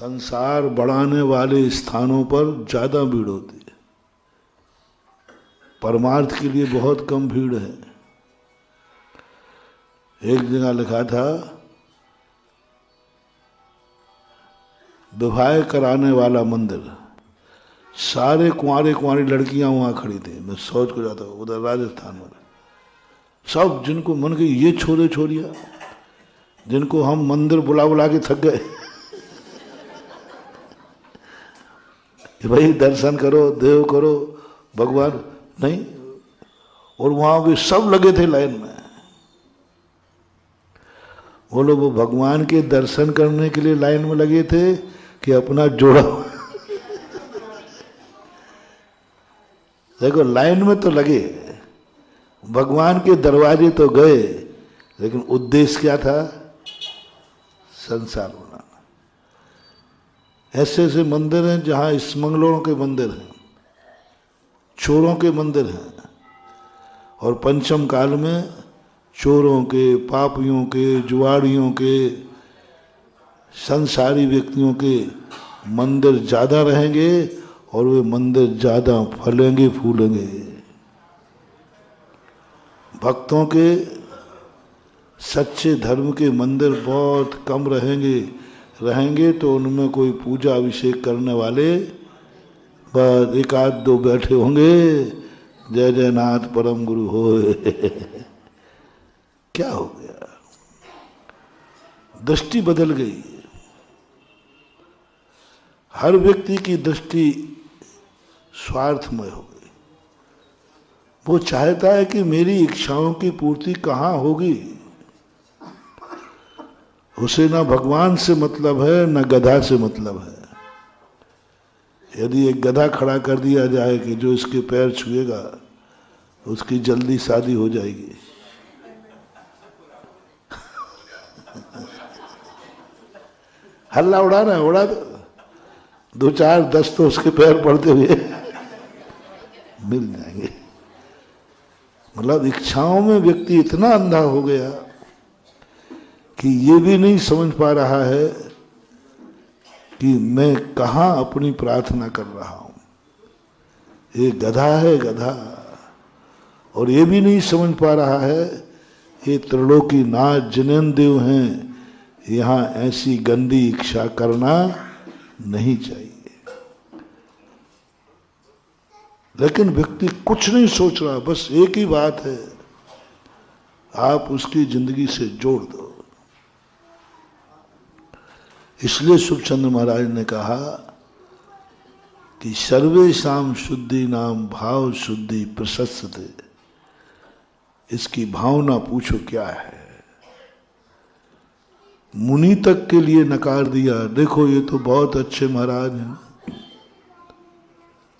संसार बढ़ाने वाले स्थानों पर ज्यादा भीड़ होती है, परमार्थ के लिए बहुत कम भीड़ है। एक जगह लिखा था, विवाह कराने वाला मंदिर, सारे कुंवारे कुंवारी लड़कियां वहां खड़ी थी। मैं सोच को जाता हूँ उधर राजस्थान में, सब जिनको मन के ये छोरे छोरिया जिनको हम मंदिर बुला बुला के थक गए भाई दर्शन करो, देव करो, भगवान नहीं। और वहां भी सब लगे थे लाइन में। वो लोग वो भगवान के दर्शन करने के लिए लाइन में लगे थे कि अपना जोड़ा देखो लाइन में तो लगे, भगवान के दरवाजे तो गए, लेकिन उद्देश्य क्या था? संसार बनाना। ऐसे ऐसे मंदिर हैं जहां स्मगलरों के मंदिर हैं, चोरों के मंदिर हैं, और पंचम काल में चोरों के, पापियों के, जुआड़ियों के, संसारी व्यक्तियों के मंदिर ज्यादा रहेंगे और वे मंदिर ज्यादा फलेंगे फूलेंगे। भक्तों के, सच्चे धर्म के मंदिर बहुत कम रहेंगे तो उनमें कोई पूजा अभिषेक करने वाले बस एक आध दो बैठे होंगे, जय जय नाथ परम गुरु होए क्या हो गया? दृष्टि बदल गई। हर व्यक्ति की दृष्टि स्वार्थमय हो गई। वो चाहता है कि मेरी इच्छाओं की पूर्ति कहाँ होगी। उसे ना भगवान से मतलब है, ना गधा से मतलब है। यदि एक गधा खड़ा कर दिया जाए कि जो इसके पैर छुएगा उसकी जल्दी शादी हो जाएगी, हल्ला उड़ाना है, उड़ा दो, 2-4-10 तो उसके पैर पड़ते हुए मिल जाएंगे। मतलब इच्छाओं में व्यक्ति इतना अंधा हो गया कि ये भी नहीं समझ पा रहा है कि मैं कहाँ अपनी प्रार्थना कर रहा हूं। ये गधा है, गधा। और ये भी नहीं समझ पा रहा है ये त्रिलोकी नाथ जिनेंद्र हैं, यहाँ ऐसी गंदी इच्छा करना नहीं चाहिए। लेकिन व्यक्ति कुछ नहीं सोच रहा, बस एक ही बात है, आप उसकी जिंदगी से जोड़ दो। इसलिए सुखचंद्र महाराज ने कहा कि सर्वेषां शुद्धि नाम भाव शुद्धि प्रशस्यते। इसकी भावना पूछो क्या है। मुनि तक के लिए नकार दिया। देखो ये तो बहुत अच्छे महाराज हैं,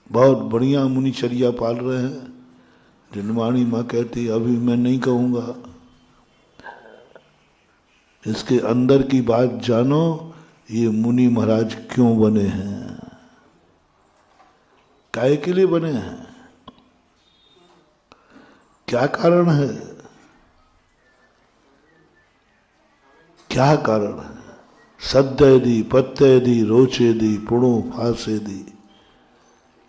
बहुत बढ़िया मुनिचर्या पाल रहे हैं। जिनवाणी माँ कहती अभी मैं नहीं कहूँगा, इसके अंदर की बात जानो, ये मुनि महाराज क्यों बने हैं, काहे के लिए बने हैं, क्या कारण है, क्या कारण है? सद्यदि पत्यदि रोचेदि पुणो फासेदि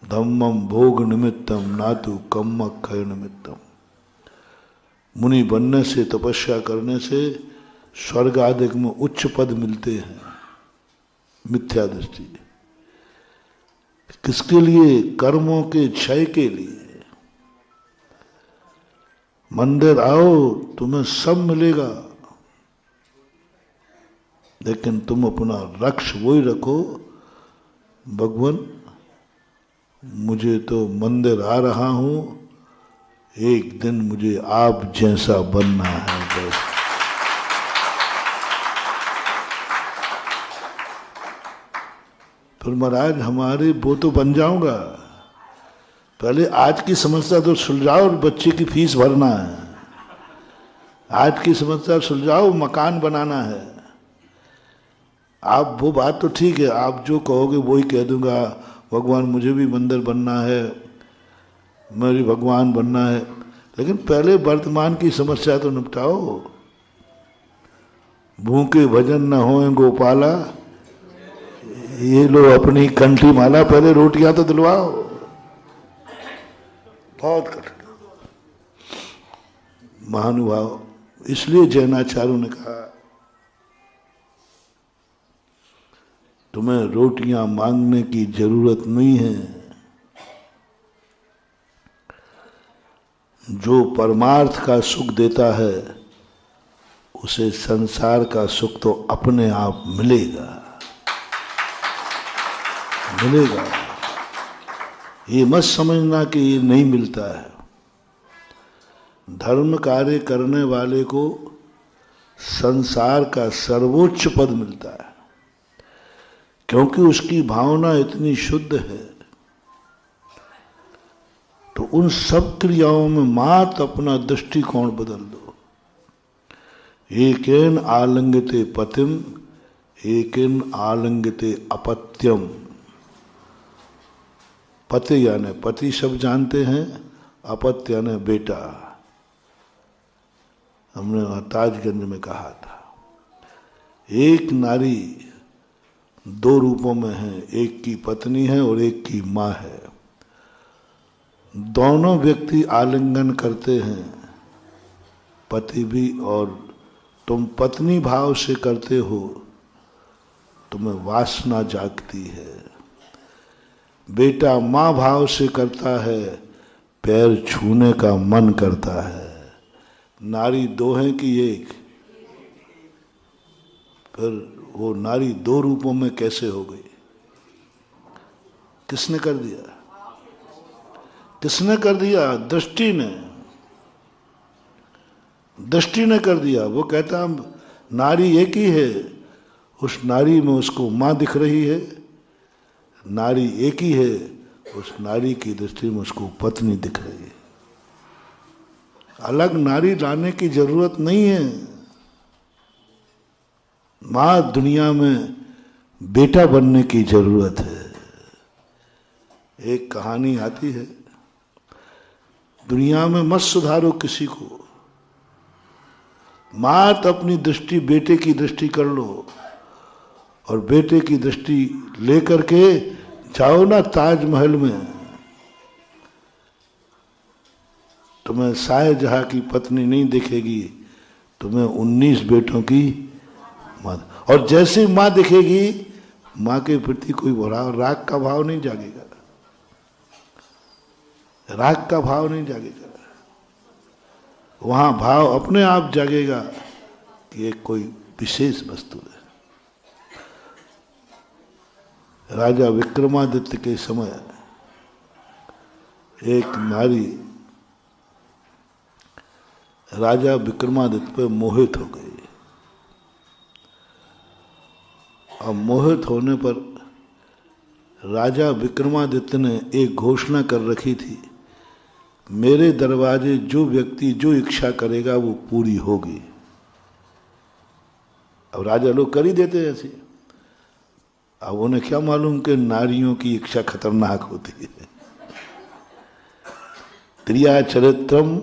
धम्मम भोग निमित्तम नातु कम्मक्षय निमित्तम। मुनि बनने से, तपस्या करने से स्वर्ग आदि में उच्च पद मिलते हैं। मिथ्या दृष्टि किसके लिए? कर्मों के क्षय के लिए। मंदिर आओ तुम्हें सब मिलेगा, लेकिन तुम अपना लक्ष्य वही रखो, भगवान मुझे तो मंदिर आ रहा हूं, एक दिन मुझे आप जैसा बनना है बस। फिर महाराज हमारे वो तो बन जाऊंगा, पहले आज की समस्या तो सुलझाओ, और बच्चे की फीस भरना है। आज की समस्या सुलझाओ, मकान बनाना है। आप वो बात तो ठीक है, आप जो कहोगे वही कह दूंगा, भगवान मुझे भी मंदिर बनना है, मेरी भगवान बनना है, लेकिन पहले वर्तमान की समस्या तो निपटाओ। भूखे भजन न होए गोपाला, ये लो अपनी कंठी माला, पहले रोटियां तो दिलवाओ। बहुत कठिन महानुभाव। इसलिए जैनाचार्यों ने कहा तुम्हें रोटियां मांगने की जरूरत नहीं है, जो परमार्थ का सुख देता है उसे संसार का सुख तो अपने आप मिलेगा, मिलेगा। ये मत समझना कि ये नहीं मिलता है। धर्म कार्य करने वाले को संसार का सर्वोच्च पद मिलता है, क्योंकि उसकी भावना इतनी शुद्ध है। तो उन सब क्रियाओं में मात्र अपना दृष्टिकोण बदल दो। एकेन आलिंगते पतिम, एकेन आलिंगते अपत्यम। पति यानी पति सब जानते हैं, अपत्य यानी बेटा। हमने वहां ताजगंज में कहा था एक नारी दो रूपों में है, एक की पत्नी है और एक की माँ है। दोनों व्यक्ति आलिंगन करते हैं, पति भी, और तुम पत्नी भाव से करते हो, तुम्हें वासना जागती है। बेटा माँ भाव से करता है, पैर छूने का मन करता है। नारी दो है कि एक? फिर वो नारी दो रूपों में कैसे हो गई? किसने कर दिया? किसने कर दिया? दृष्टि ने, दृष्टि ने कर दिया। वो कहता नारी एक ही है, उस नारी में उसको माँ दिख रही है। नारी एक ही है, उस नारी की दृष्टि में उसको पत्नी दिख रही है। अलग नारी लाने की जरूरत नहीं है। माँ दुनिया में बेटा बनने की जरूरत है। एक कहानी आती है, दुनिया में मत सुधारो किसी को, मात अपनी दृष्टि बेटे की दृष्टि कर लो, और बेटे की दृष्टि लेकर के जाओ ना ताजमहल में। तुम्हें शाहजहां की पत्नी नहीं दिखेगी, तुम्हें 19 बेटों की माँ, और जैसी माँ दिखेगी माँ के प्रति कोई राग का भाव नहीं जागेगा, राग का भाव नहीं जागेगा। वहां भाव अपने आप जागेगा कि एक कोई विशेष वस्तु है। राजा विक्रमादित्य के समय एक नारी राजा विक्रमादित्य पर मोहित हो गई। अब मोहित होने पर राजा विक्रमादित्य ने एक घोषणा कर रखी थी, मेरे दरवाजे जो व्यक्ति जो इच्छा करेगा वो पूरी होगी। अब राजा लोग कर ही देते हैं ऐसे। अब उन्हें क्या मालूम कि नारियों की इच्छा खतरनाक होती है। त्रिया चरित्रम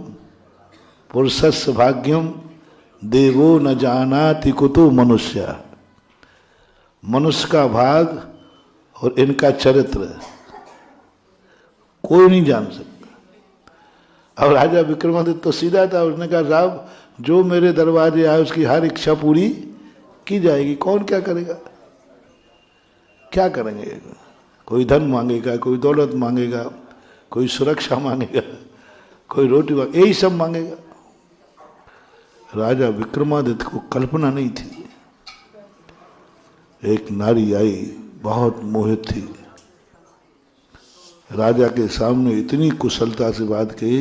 पुरुषस्य भाग्यम देवो न जानाति कुतो मनुष्य। मनुष्य का भाग और इनका चरित्र कोई नहीं जान सकता। अब राजा विक्रमादित्य तो सीधा था, उसने कहा साहब जो मेरे दरवाजे आए उसकी हर इच्छा पूरी की जाएगी। कौन क्या करेगा? क्या करेंगे? कोई धन मांगेगा, कोई दौलत मांगेगा, कोई सुरक्षा मांगेगा, कोई रोटी मांगेगा, यही सब मांगेगा। राजा विक्रमादित्य को कल्पना नहीं थी। एक नारी आई, बहुत मोहित थी, राजा के सामने इतनी कुशलता से बात कही,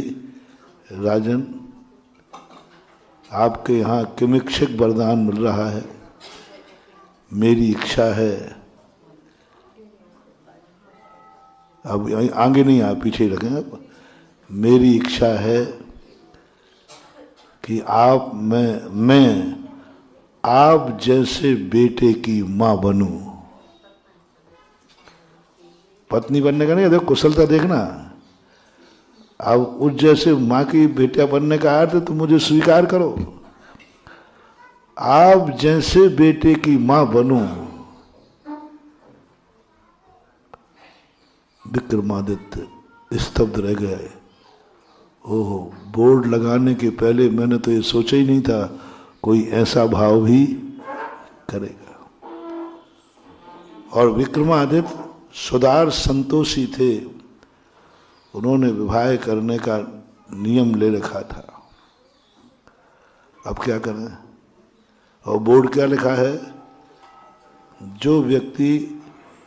राजन आपके यहाँ किमिक्षक वरदान मिल रहा है, मेरी इच्छा है, अब आगे नहीं आ पीछे ही रखें, अब मेरी इच्छा है कि मैं आप जैसे बेटे की माँ बनूं। पत्नी बनने का नहीं, देखो कुशलता देखना। अब उस जैसे माँ की बेटा बनने का अर्थ तो मुझे स्वीकार करो। आप जैसे बेटे की माँ बनूं, विक्रमादित्य स्तब्ध रह गए। ओह, बोर्ड लगाने के पहले मैंने तो ये सोचा ही नहीं था कोई ऐसा भाव भी करेगा। और विक्रमादित्य सुदार संतोषी थे, उन्होंने विवाह करने का नियम ले रखा था। अब क्या करें? और बोर्ड क्या लिखा है? जो व्यक्ति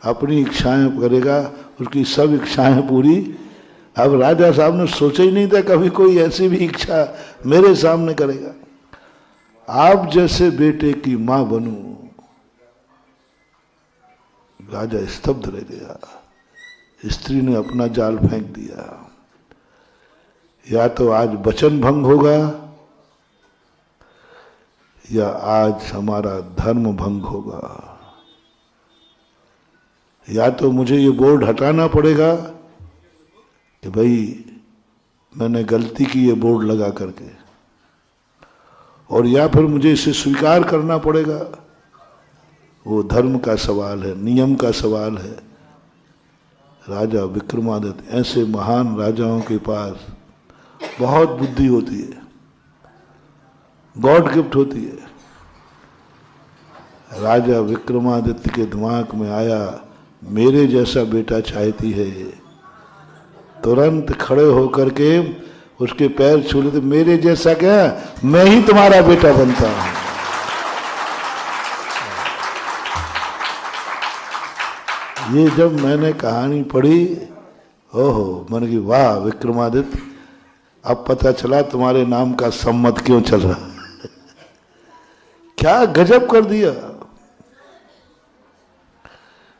अपनी इच्छाएं करेगा उसकी सब इच्छाएं पूरी। अब राजा साहब ने सोचा ही नहीं था कभी कोई ऐसी भी इच्छा मेरे सामने करेगा। आप जैसे बेटे की मां बनूं। राजा स्तब्ध रह गया। स्त्री ने अपना जाल फेंक दिया। या तो आज वचन भंग होगा या आज हमारा धर्म भंग होगा। या तो मुझे ये बोर्ड हटाना पड़ेगा कि भाई मैंने गलती की ये बोर्ड लगा करके, और या फिर मुझे इसे स्वीकार करना पड़ेगा। वो धर्म का सवाल है, नियम का सवाल है। राजा विक्रमादित्य, ऐसे महान राजाओं के पास बहुत बुद्धि होती है, गॉड गिफ्ट होती है। राजा विक्रमादित्य के दिमाग में आया मेरे जैसा बेटा चाहती है ये। तुरंत खड़े होकर के उसके पैर छू लेते, मेरे जैसा क्या, मैं ही तुम्हारा बेटा बनता हूं। ये जब मैंने कहानी पढ़ी, ओहो, मैंने कहा वाह विक्रमादित्य, अब पता चला तुम्हारे नाम का सम्मत क्यों चल रहा है। क्या गजब कर दिया।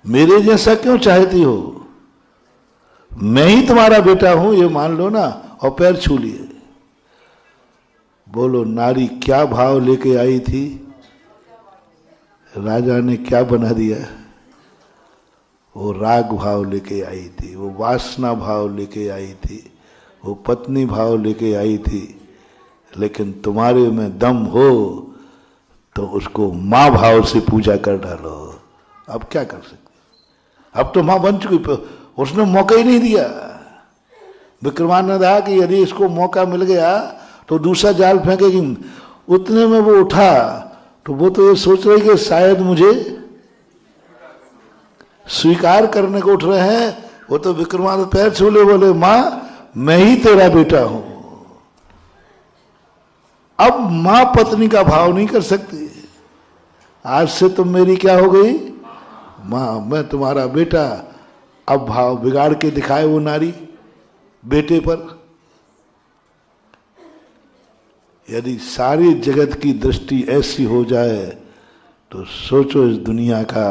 मेरे जैसा क्यों चाहती हो, मैं ही तुम्हारा बेटा हूं ये मान लो ना, और पैर छू लिए। बोलो नारी क्या भाव लेके आई थी, राजा ने क्या बना दिया। वो राग भाव लेके आई थी, वो वासना भाव लेके आई थी, वो पत्नी भाव लेके आई थी। लेकिन तुम्हारे में दम हो तो उसको मां भाव से पूजा कर डालो। अब क्या कर सकते, अब तो मां बन चुकी, उसने मौका ही नहीं दिया। विक्रमादित्य ने कहा कि यदि इसको मौका मिल गया तो दूसरा जाल फेंकेगी। उतने में वो उठा तो वो तो ये सोच रही कि शायद मुझे स्वीकार करने को उठ रहे हैं। वो तो विक्रमादित्य पैर छूले, बोले मां मैं ही तेरा बेटा हूं। अब मां पत्नी का भाव नहीं कर सकती। आज से तुम मेरी क्या हो गई, मां, मैं तुम्हारा बेटा। अब भाव बिगाड़ के दिखाए वो नारी बेटे पर। यदि सारी जगत की दृष्टि ऐसी हो जाए तो सोचो इस दुनिया का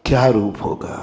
क्या रूप होगा।